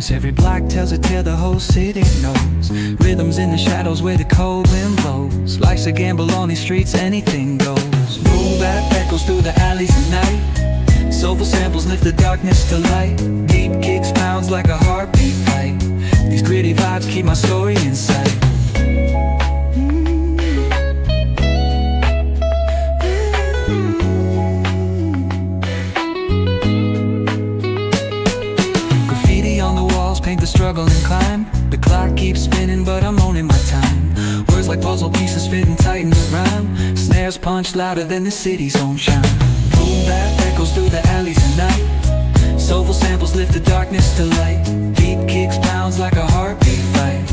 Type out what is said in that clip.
notes. Every block tells a tale the whole city knows. Rhythms in the shadows where the cold wind blows. Life's a gamble on these streets, anything goes. Boom bap echoes through the alleys at night. Soulful samples lift the darkness to light. Deep kicks pounds like a heartbeat fight. These gritty vibes keep my story in sight. Paint the struggle and climb. The clock keeps spinning but I'm owning my time. Words like puzzle pieces fitting tight in the rhyme. Snares punch louder than the city's own chime. Boom bap echoes through the alleys at night. Soulful samples lift the darkness to light. Deep kicks pounds like a heartbeat fight.